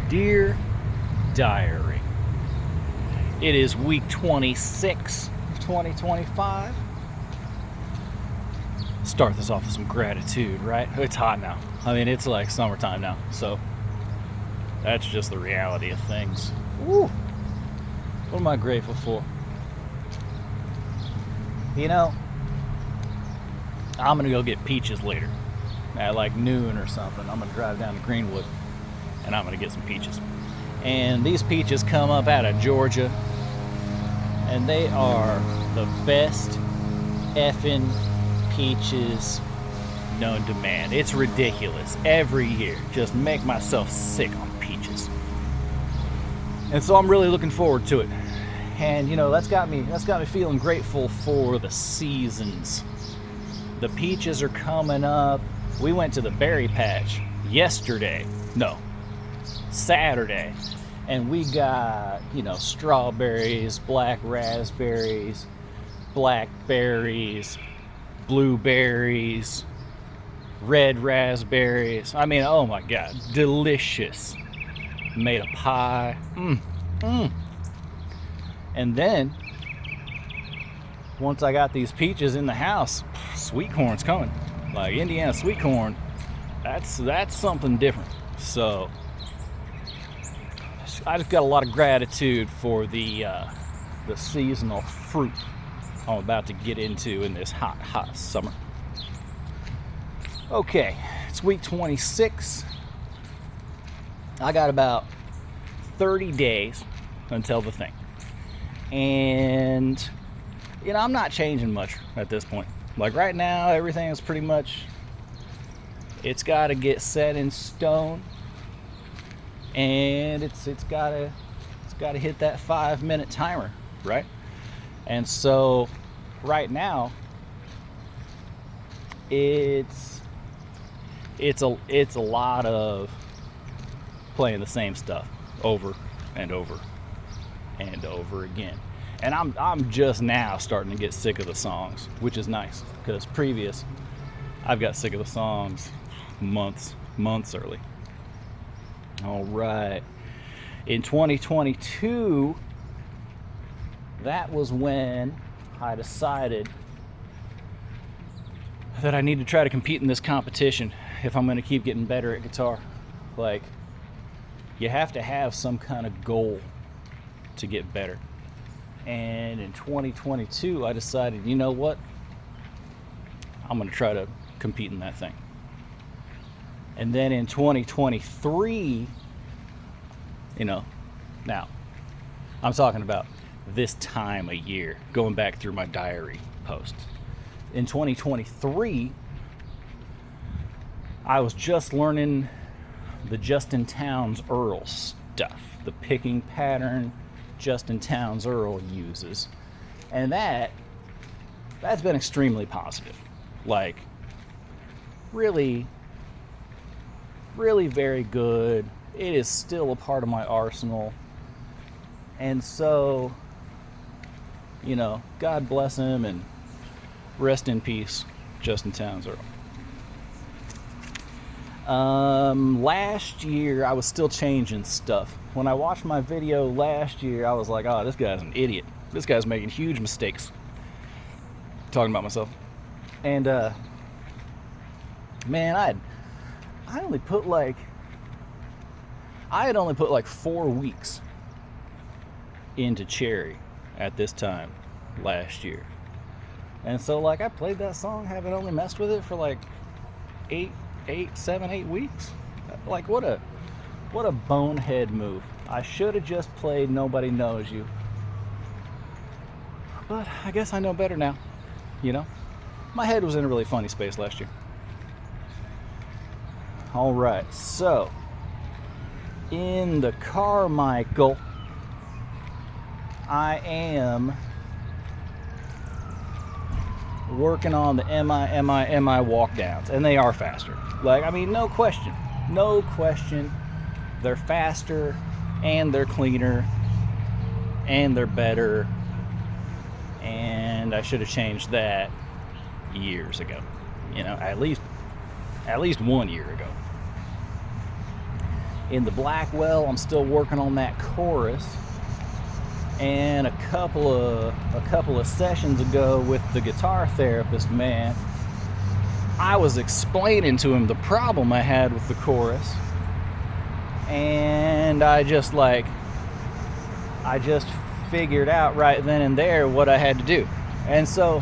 Dear Diary, it is week 26 of 2025. Start this off with some gratitude, right? It's hot now. I mean, it's like summertime now, so that's just the reality of things. Woo! What am I grateful for? You know, I'm gonna go get peaches later at like noon or something. I'm gonna drive down to Greenwood and I'm gonna get some peaches. And these peaches come up out of Georgia, and they are the best effing peaches known to man. It's ridiculous. Every year, just make myself sick on peaches. And so I'm really looking forward to it. And you know, that's got me feeling grateful for the seasons. The peaches are coming up. We went to the berry patch Saturday, and we got, you know, strawberries, black raspberries, blackberries, blueberries, red raspberries. I mean, oh my God, delicious. Made a pie. And then, once I got these peaches in the house, sweet corn's coming. Like Indiana sweet corn, that's something different. So I just got a lot of gratitude for the seasonal fruit I'm about to get into in this hot summer. Okay, it's week 26. I got about 30 days until the thing. And, you know, I'm not changing much at this point. Like right now, everything is pretty much, it's got to get set in stone. And it's got to hit that 5-minute timer, right? And so right now it's a lot of playing the same stuff over and over and over again. And I'm just now starting to get sick of the songs, which is nice, because I've got sick of the songs months early. All right. In 2022, that was when I decided that I need to try to compete in this competition if I'm going to keep getting better at guitar. Like, you have to have some kind of goal to get better. And in 2022, I decided, you know what? I'm going to try to compete in that thing. And then in 2023, you know, now I'm talking about this time of year, going back through my diary posts. In 2023, I was just learning the Justin Townes Earl stuff, the picking pattern Justin Townes Earl uses. And that's been extremely positive. Like, really very good. It is still a part of my arsenal. And so, you know, God bless him and rest in peace, Justin Townes Earl. Last year, I was still changing stuff. When I watched my video last year, I was like, oh, this guy's an idiot. This guy's making huge mistakes. Talking about myself. And, man, I had only put like 4 weeks into Cherry at this time last year. And so, like, I played that song, haven't only messed with it for like 8 weeks. Like, what a bonehead move. I should have just played Nobody Knows You. But I guess I know better now, you know? My head was in a really funny space last year. All right, so in the Carmichael, I am working on the MI walk downs, and they are faster. Like, I mean, no question, they're faster, and they're cleaner, and they're better, and I should have changed that years ago, you know, at least 1 year ago. in the Blackwell. I'm still working on that chorus. And a couple of sessions ago with the guitar therapist, man, I was explaining to him the problem I had with the chorus, and I just figured out right then and there what I had to do. And so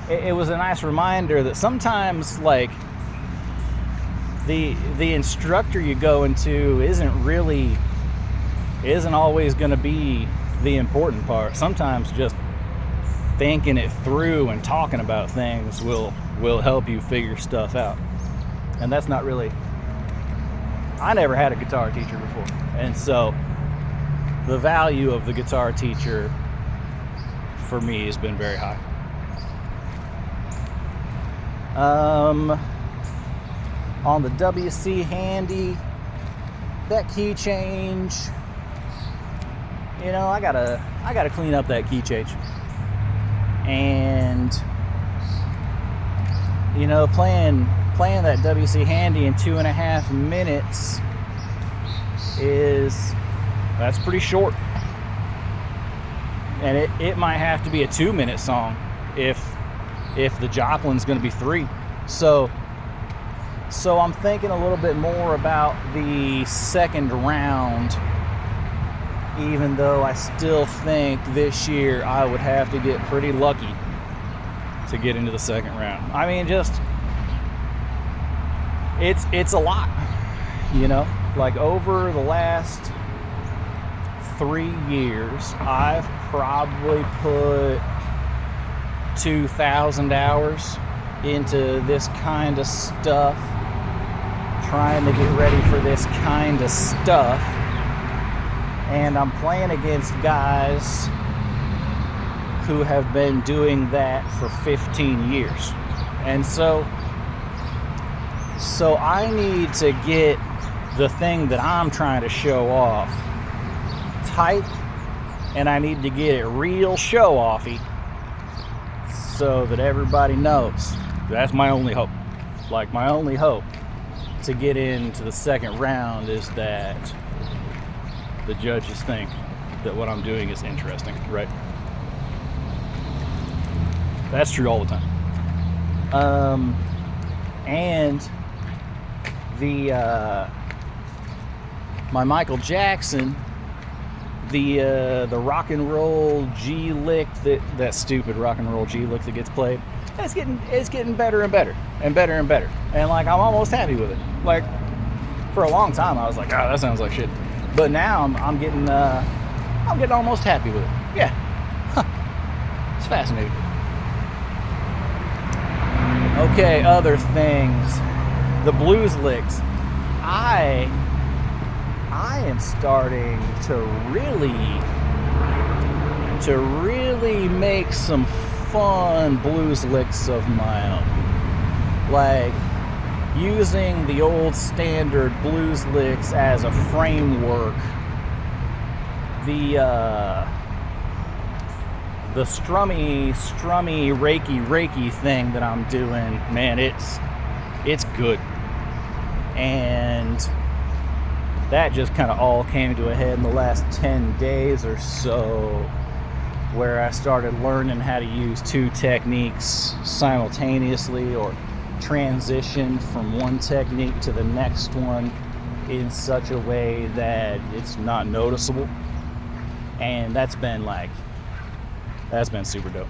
it was a nice reminder that sometimes, like, the instructor you go into isn't always going to be the important part. Sometimes just thinking it through and talking about things will help you figure stuff out. And that's not really, I never had a guitar teacher before, and so the value of the guitar teacher for me has been very high. On the WC Handy, that key change, you know, I gotta clean up that key change. And, you know, playing that WC Handy in 2.5 minutes that's pretty short. And it might have to be a 2-minute song if the Joplin's gonna be 3. So I'm thinking a little bit more about the second round, even though I still think this year I would have to get pretty lucky to get into the second round. I mean, just, it's a lot, you know? Like, over the last 3 years, I've probably put 2,000 hours into this kind of stuff, trying to get ready for this kind of stuff. And I'm playing against guys who have been doing that for 15 years. And so I need to get the thing that I'm trying to show off tight, and I need to get it real show-offy so that everybody knows. That's my only hope. Like, my only hope to get into the second round is that the judges think that what I'm doing is interesting, right? That's true all the time. And my Michael Jackson, the rock and roll G lick, that stupid rock and roll G lick that gets played, it's getting better and better and better and better. And, like, I'm almost happy with it. Like, for a long time I was like, oh, that sounds like shit. But now I'm getting almost happy with it. Yeah. Huh. It's fascinating. Okay, other things. The blues licks. I am starting to really make some fun blues licks of my own. Like, using the old standard blues licks as a framework. The strummy reiki thing that I'm doing, man, it's good. And that just kind of all came to a head in the last 10 days or so, where I started learning how to use 2 techniques simultaneously, or transition from one technique to the next one in such a way that it's not noticeable. And that's been super dope.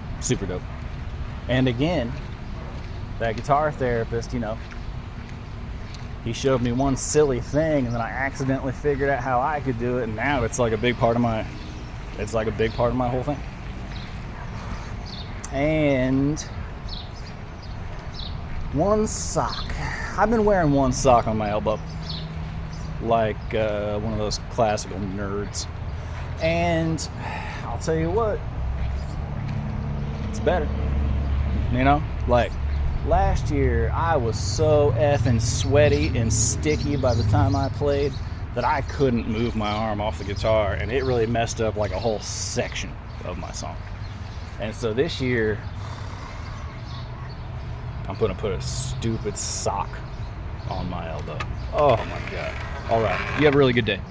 And again, that guitar therapist, you know, he showed me one silly thing, and then I accidentally figured out how I could do it, and now it's like a big part of my whole thing. And one sock. I've been wearing one sock on my elbow, like one of those classical nerds. And I'll tell you what, it's better. You know, like, last year I was so effing sweaty and sticky by the time I played that I couldn't move my arm off the guitar, and it really messed up like a whole section of my song. And so this year I'm gonna put a stupid sock on my elbow. Oh my god. All right. You have a really good day.